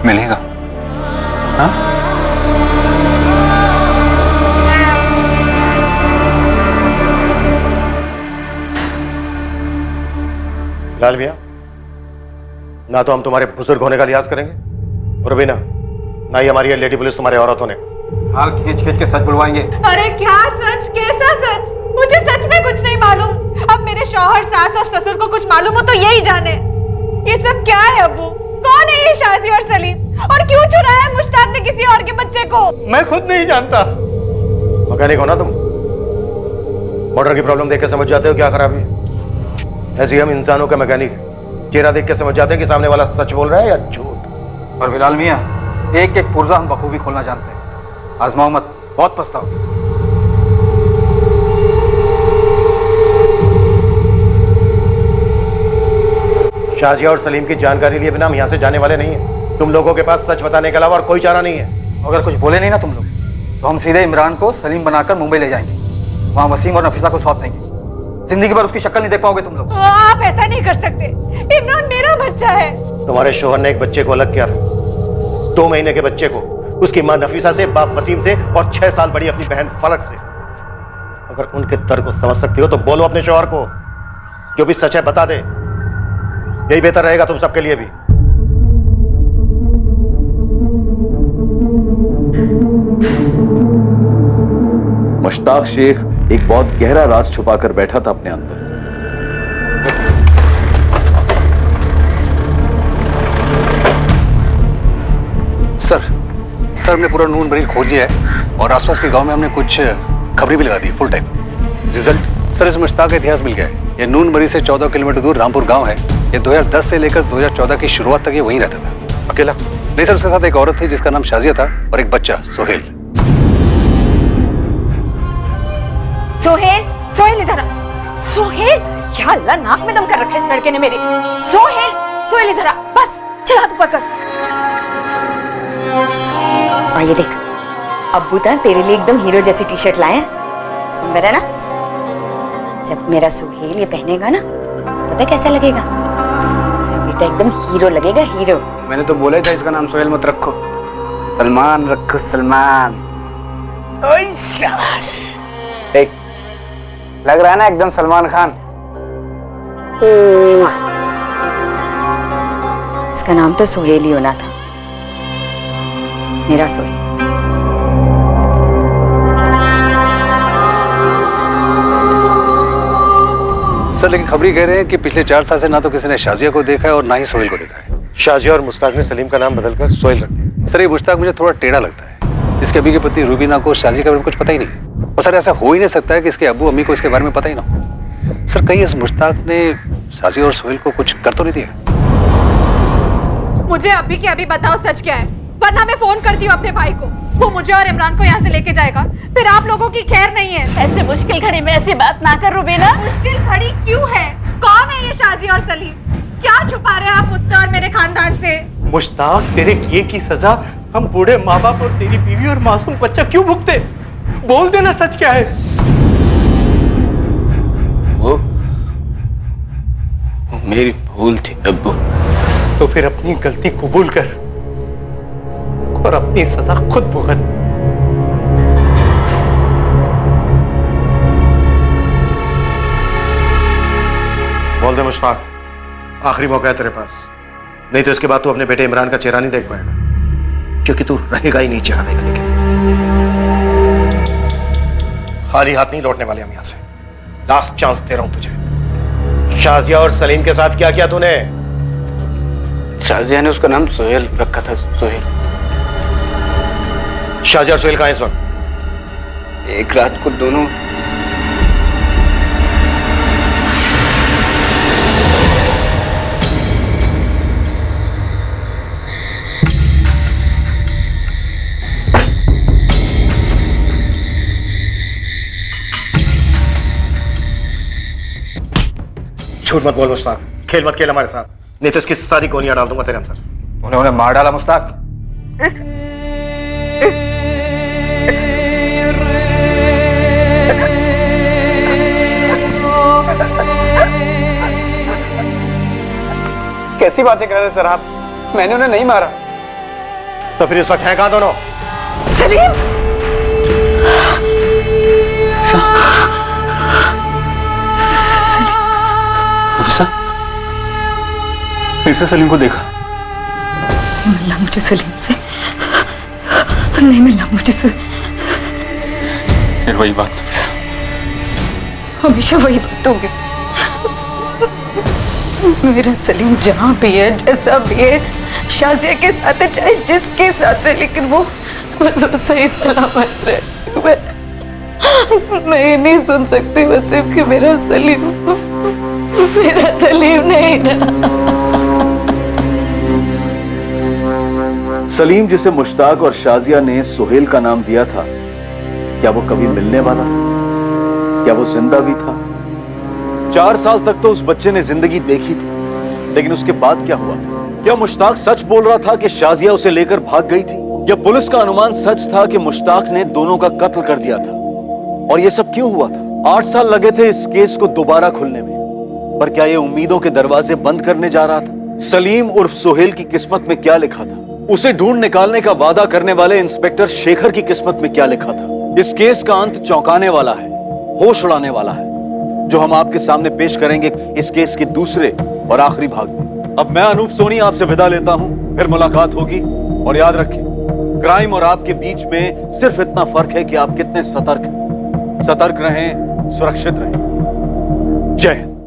मिलेगा। हाँ? लाल भैया, ना तो हम तुम्हारे बुजुर्ग होने का लिहाज करेंगे और भी ना ही हमारी ये लेडी पुलिस तुम्हारे औरत होने का। हाल खींच खींच के सच बुलवाएंगे। अरे क्या सच, कैसा सच? मुझे सच में कुछ नहीं मालूम। अब मेरे शौहर, सास और ससुर को कुछ मालूम हो तो यही जाने। ये सब क्या है अब्बू? कौन है ये शाजी और सलीम? और क्यों चुराया मुश्ताक ने किसी और के बच्चे को? मैं खुद नहीं जानता। मैकेनिक हो ना तुम? मोटर की प्रॉब्लम देख के समझ जाते हो क्या खराबी है। ऐसे हम इंसानों का मैकेनिक है, चेहरा देख के समझ जाते हैं कि सामने वाला सच बोल रहा है या झूठ। और बिलाल मियां, एक एक पुर्जा हम बखूबी खोलना जानते हैं। आजमाओ मत, बहुत पछताओगे। शाजिया और सलीम की जानकारी लिए बिना हम यहाँ से जाने वाले नहीं हैं। तुम लोगों के पास सच बताने के अलावा और कोई चारा नहीं है। अगर कुछ बोले नहीं ना तुम लोग, तो हम सीधे इमरान को सलीम बनाकर मुंबई ले जाएंगे। वहाँ वसीम और नफीसा को सौंप देंगे। जिंदगी भर उसकी शक्ल नहीं देख पाओगे तुम लोग। आप ऐसा नहीं कर सकते। इमरान मेरा बच्चा है। तुम्हारे शोहर ने एक बच्चे को अलग किया था, 2 महीने के बच्चे को, उसकी माँ नफीसा से, बाप वसीम से और 6 साल बड़ी अपनी बहन फलक से। अगर उनके दर्द को समझ सकती हो तो बोलो अपने शोहर को, जो भी सच है बता दे। यही बेहतर रहेगा तुम सबके लिए भी। मुश्ताक शेख एक बहुत गहरा राज छुपाकर बैठा था अपने अंदर। सर हमने पूरा नून मरीज खोज लिया है और आसपास के गांव में हमने कुछ खबरें भी लगा दी फुल टाइम। रिजल्ट सर, इस मुश्ताक का इतिहास मिल गया है। ये नून मरीज से 14 किलोमीटर दूर रामपुर गांव है। ये 2010 से लेकर 2014 की शुरुआत तक ये वहीं रहता था। अकेला? नहीं सर, उसके साथ एक औरत थी जिसका नाम शाजिया था और एक बच्चा सोहेल। सोहेल इधर आ। सोहेल, या अल्लाह, नाक में दम कर रखा है इस लड़के ने मेरे। सोहेल इधर आ, बस चल हाथ ऊपर कर। और ये देख, अब्बू तो तेरे लिए एकदम हीरो जैसी टी शर्ट लाए हैं। सुंदर है ना? जब मेरा सोहेल ये पहनेगा ना, पता कैसा लगेगा? मेरा बेटा एकदम हीरो लगेगा, हीरो। मैंने तो बोला ही था इसका नाम सोहेल मत रखो, सलमान रखो, सलमान। ओए शाबाश, देख लग रहा है ना एकदम सलमान खान। इसका नाम तो सोहेल ही होना था, मेरा सोहेल। सर लेकिन खबरी कह रहे हैं कि पिछले 4 साल से ना तो किसी ने शाजिया को देखा है और ना ही सोहेल को देखा है। शाजिया और मुश्ताक ने सलीम का नाम बदलकर सोहेल रख दिया। सर ये मुश्ताक मुझे थोड़ा टेढ़ा लगता है। इसके अभी की पत्नी रूबीना को शाजिया के बारे में कुछ पता ही नहीं। और सर ऐसा हो ही नहीं सकता है कि इसके अब्बू अम्मी को इसके बारे में पता ही ना हो। सर कहीं इस मुश्ताक ने शाजिया और सोहेल को कुछ कर तो नहीं दिया? मुझे अभी के अभी बताओ सच क्या है, वरना मैं फोन करती हूँ अपने भाई को। वो मुझे और इमरान को यहाँ से लेके जाएगा, फिर आप लोगों की खैर नहीं है। ऐसे मुश्किल घड़ी में ऐसी बात ना कर रूबीना। मुश्किल घड़ी क्यों है? कौन है ये शाजिया और सलीम? क्या छुपा रहे हैं आप मुझसे और मेरे खानदान से? मुश्ताक, तेरे किए की सजा हम बूढ़े माँ बाप और तेरी बीवी और मासूम बच्चा क्यों भुगते? बोल देना सच क्या है। वो मेरी भूल थी अब्बू। तो फिर अपनी गलती कबूल कर और अपनी सजा खुद भुगत। बोल दे मुश्ताक, आखिरी मौका है तेरे पास, नहीं तो इसके बाद तू अपने बेटे इमरान का चेहरा नहीं देख पाएगा, क्योंकि तू रहेगा ही नहीं चेहरा देखने के लिए। खाली हाथ नहीं लौटने वाले हम यहां से। लास्ट चांस दे रहा हूं तुझे। शाजिया और सलीम के साथ क्या किया तूने? शाजिया ने उसका नाम सोहेल रखा था। सोहेल। शाजिया और सोहेल कहां है इस वक्त? एक रात को दोनों झूठ मत बोल मुश्ताक, खेल मत खेल हमारे साथ, नहीं तो इसकी सारी गोलियां डाल दूंगा तेरे अंदर। उन्हें मार डाला मुश्ताक। कैसी बातें कर रहे हैं सर आप? मैंने उन्हें नहीं मारा। तो फिर इस वक्त हैं कहां दोनों? सलीम! फिर से सलीम को देखा? मिलना मुझे सलीम से नहीं, मिलना मुझे से। फिर वही बात नफीसा, हमेशा वही बात होगी। मेरा सलीम जहाँ भी है, जैसा भी है, शाजिया के साथ है, चाहे जिसके साथ है, लेकिन वो सही सलामत रहे। मैं ये नहीं सुन सकती वसीम कि मेरा सलीम नहीं रहा। सलीम जिसे मुश्ताक और शाजिया ने सोहेल का नाम दिया था, क्या वो कभी मिलने वाला था? क्या वो जिंदा भी था? 4 साल तक तो उस बच्चे ने जिंदगी देखी थी, लेकिन उसके बाद क्या हुआ? क्या मुश्ताक सच बोल रहा था कि शाजिया उसे लेकर भाग गई थी, या पुलिस का अनुमान सच था कि मुश्ताक ने दोनों का कत्ल कर दिया था? और ये सब क्यों हुआ था? 8 साल लगे थे इस केस को दोबारा खुलने में, पर क्या ये उम्मीदों के दरवाजे बंद करने जा रहा था? सलीम उर्फ सोहेल की किस्मत में क्या लिखा था? उसे ढूंढ निकालने का वादा करने वाले इंस्पेक्टर शेखर की किस्मत में क्या लिखा था? इस केस का अंत चौंकाने वाला है, होश उड़ाने वाला है, जो हम आपके सामने पेश करेंगे इस केस के दूसरे और आखिरी भाग में। अब मैं अनूप सोनी आपसे विदा लेता हूं, फिर मुलाकात होगी। और याद रखें, क्राइम और आपके बीच में सिर्फ इतना फर्क है कि आप कितने सतर्क हैं। सतर्क रहें, सुरक्षित रहें। जय हिंद।